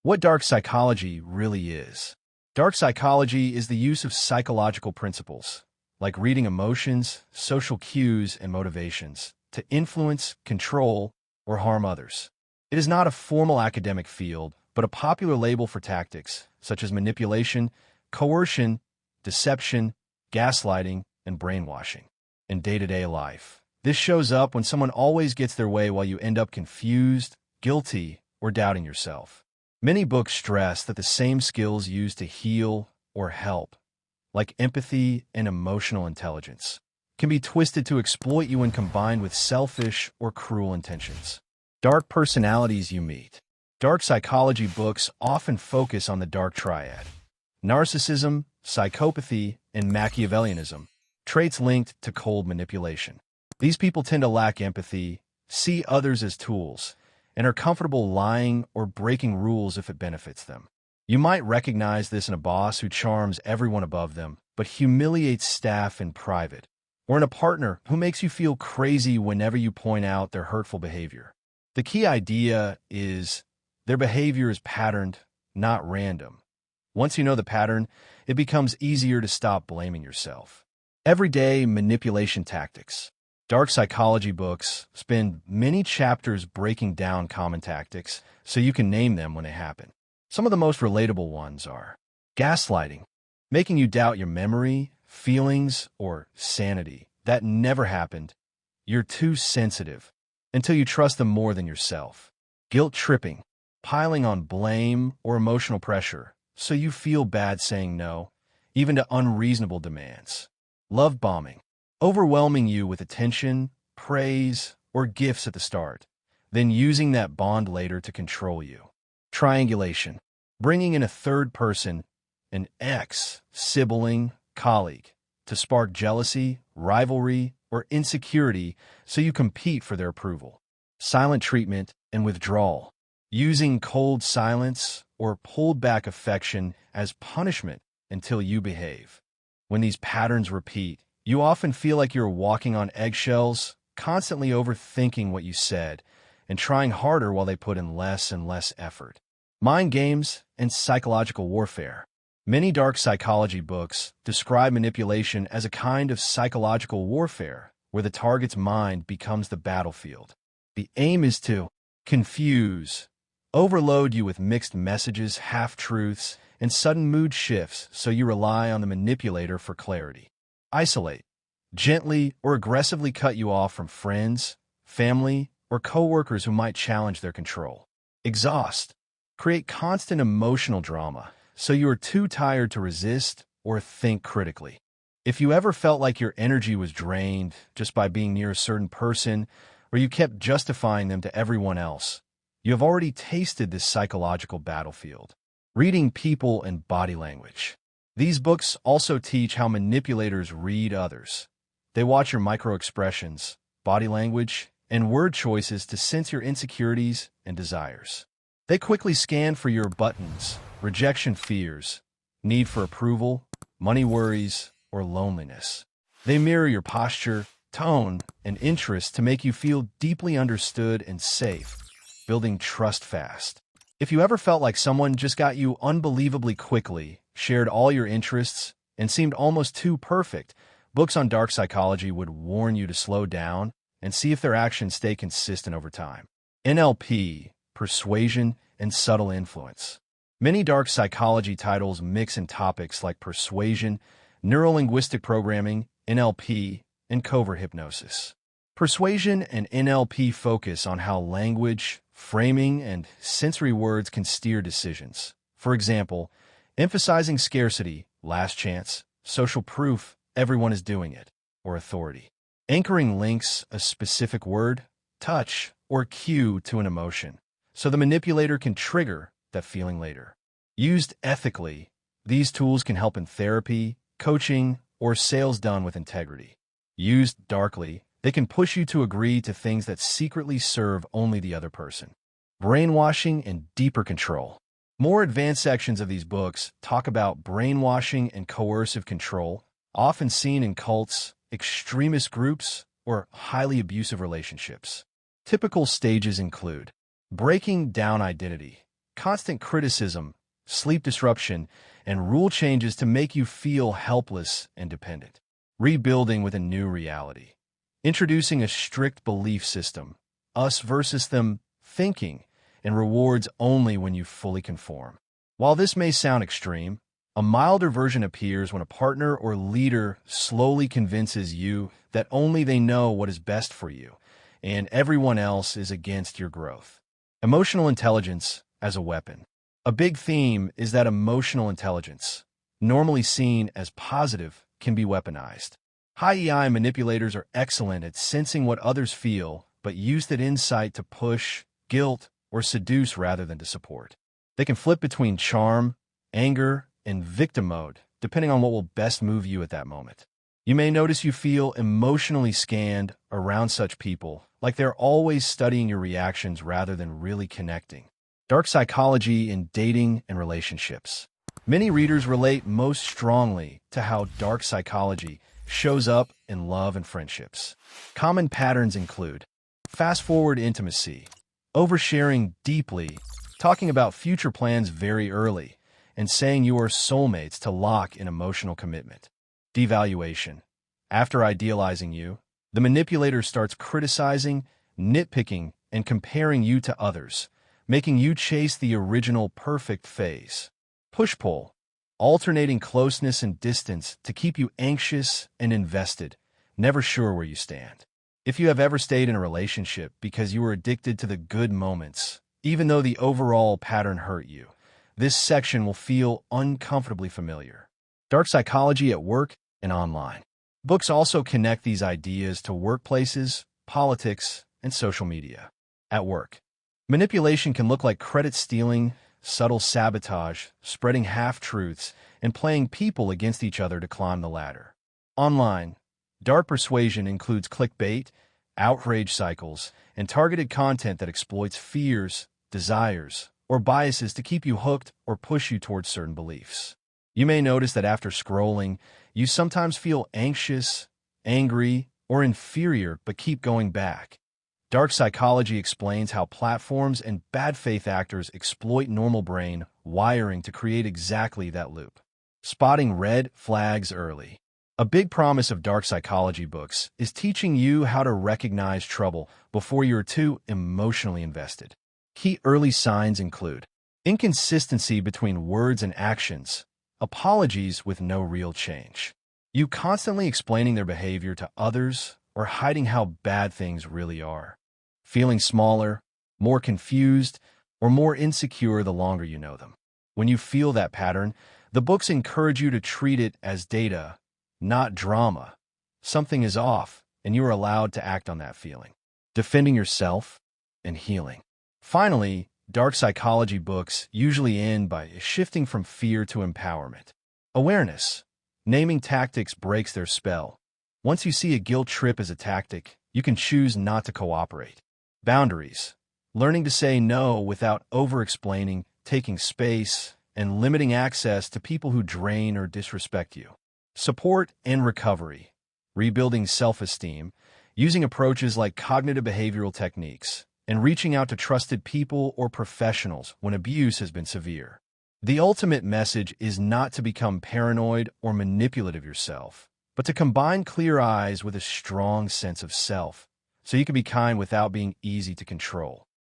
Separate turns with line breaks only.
What dark psychology really is. Dark psychology is the use of psychological principles, like reading emotions, social cues, and motivations, to influence, control, or harm others. It is not a formal academic field, but a popular label for tactics such as manipulation, coercion, deception, gaslighting, and brainwashing in day-to-day life. This shows up when someone always gets their way while you end up confused, guilty, or doubting yourself. Many books stress that the same skills used to heal or help, like empathy and emotional intelligence, can be twisted to exploit you when combined with selfish or cruel intentions. Dark personalities you meet. Dark psychology books often focus on the dark triad: narcissism, psychopathy, and Machiavellianism, traits linked to cold manipulation. These people tend to lack empathy, see others as tools, and are comfortable lying or breaking rules if it benefits them. You might recognize this in a boss who charms everyone above them, but humiliates staff in private, or in a partner who makes you feel crazy whenever you point out their hurtful behavior. The key idea is their behavior is patterned, not random. Once you know the pattern, it becomes easier to stop blaming yourself. Everyday manipulation tactics. Dark psychology books spend many chapters breaking down common tactics so you can name them when they happen. Some of the most relatable ones are gaslighting, making you doubt your memory, feelings, or sanity. That never happened. You're too sensitive, until you trust them more than yourself. Guilt tripping, piling on blame or emotional pressure so you feel bad saying no, even to unreasonable demands. Love bombing, overwhelming you with attention, praise, or gifts at the start, then using that bond later to control you. Triangulation, bringing in a third person, an ex, sibling, colleague, to spark jealousy, rivalry, or insecurity so you compete for their approval. Silent treatment and withdrawal, using cold silence or pulled back affection as punishment until you behave. When these patterns repeat, you often feel like you're walking on eggshells, constantly overthinking what you said, and trying harder while they put in less and less effort. Mind games and psychological warfare. Many dark psychology books describe manipulation as a kind of psychological warfare where the target's mind becomes the battlefield. The aim is to confuse, overload you with mixed messages, half-truths, and sudden mood shifts so you rely on the manipulator for clarity. Isolate, gently or aggressively cut you off from friends, family, or coworkers who might challenge their control. Exhaust, create constant emotional drama so you are too tired to resist or think critically. If you ever felt like your energy was drained just by being near a certain person, or you kept justifying them to everyone else, you have already tasted this psychological battlefield. Reading people and body language. These books also teach how manipulators read others. They watch your microexpressions, body language, and word choices to sense your insecurities and desires. They quickly scan for your buttons, rejection fears, need for approval, money worries, or loneliness. They mirror your posture, tone, and interest to make you feel deeply understood and safe, building trust fast. If you ever felt like someone just got you unbelievably quickly, shared all your interests, and seemed almost too perfect, books on dark psychology would warn you to slow down and see if their actions stay consistent over time. NLP, persuasion, and subtle influence. Many dark psychology titles mix in topics like persuasion, neurolinguistic programming, NLP, and covert hypnosis. Persuasion and NLP focus on how language, framing, and sensory words can steer decisions. For example, emphasizing scarcity, last chance, social proof, everyone is doing it, or authority. Anchoring links a specific word, touch, or cue to an emotion, so the manipulator can trigger that feeling later. Used ethically, these tools can help in therapy, coaching, or sales done with integrity. Used darkly, they can push you to agree to things that secretly serve only the other person. Brainwashing and deeper control. More advanced sections of these books talk about brainwashing and coercive control, often seen in cults, extremist groups, or highly abusive relationships. Typical stages include breaking down identity, constant criticism, sleep disruption, and rule changes to make you feel helpless and dependent. Rebuilding with a new reality. Introducing a strict belief system, us versus them thinking, and rewards only when you fully conform. While this may sound extreme, a milder version appears when a partner or leader slowly convinces you that only they know what is best for you, and everyone else is against your growth. Emotional intelligence as a weapon. A big theme is that emotional intelligence, normally seen as positive, can be weaponized. High EI manipulators are excellent at sensing what others feel, but use that insight to push, guilt, or seduce rather than to support. They can flip between charm, anger, and victim mode, depending on what will best move you at that moment. You may notice you feel emotionally scanned around such people, like they're always studying your reactions rather than really connecting. Dark psychology in dating and relationships. Many readers relate most strongly to how dark psychology shows up in love and friendships. Common patterns include fast-forward intimacy, oversharing deeply, talking about future plans very early, and saying you are soulmates to lock in emotional commitment. Devaluation. After idealizing you, the manipulator starts criticizing, nitpicking, and comparing you to others, making you chase the original perfect phase. Push-pull. Alternating closeness and distance to keep you anxious and invested, never sure where you stand. If you have ever stayed in a relationship because you were addicted to the good moments, even though the overall pattern hurt you, this section will feel uncomfortably familiar. Dark psychology at work and online. Books also connect these ideas to workplaces, politics, and social media. At work, manipulation can look like credit stealing, subtle sabotage, spreading half-truths, and playing people against each other to climb the ladder. Online, dark persuasion includes clickbait, outrage cycles, and targeted content that exploits fears, desires, or biases to keep you hooked or push you towards certain beliefs. You may notice that after scrolling, you sometimes feel anxious, angry, or inferior but keep going back. Dark psychology explains how platforms and bad faith actors exploit normal brain wiring to create exactly that loop. Spotting red flags early. A big promise of dark psychology books is teaching you how to recognize trouble before you're too emotionally invested. Key early signs include inconsistency between words and actions, apologies with no real change, you constantly explaining their behavior to others or hiding how bad things really are, feeling smaller, more confused, or more insecure the longer you know them. When you feel that pattern, the books encourage you to treat it as data, not drama. Something is off, and you are allowed to act on that feeling. Defending yourself and healing. Finally, dark psychology books usually end by shifting from fear to empowerment. Awareness. Naming tactics breaks their spell. Once you see a guilt trip as a tactic, you can choose not to cooperate. Boundaries. Learning to say no without over-explaining, taking space, and limiting access to people who drain or disrespect you. Support and recovery. Rebuilding self-esteem, using approaches like cognitive behavioral techniques, and reaching out to trusted people or professionals when abuse has been severe. The ultimate message is not to become paranoid or manipulative yourself, but to combine clear eyes with a strong sense of self, so you can be kind without being easy to control.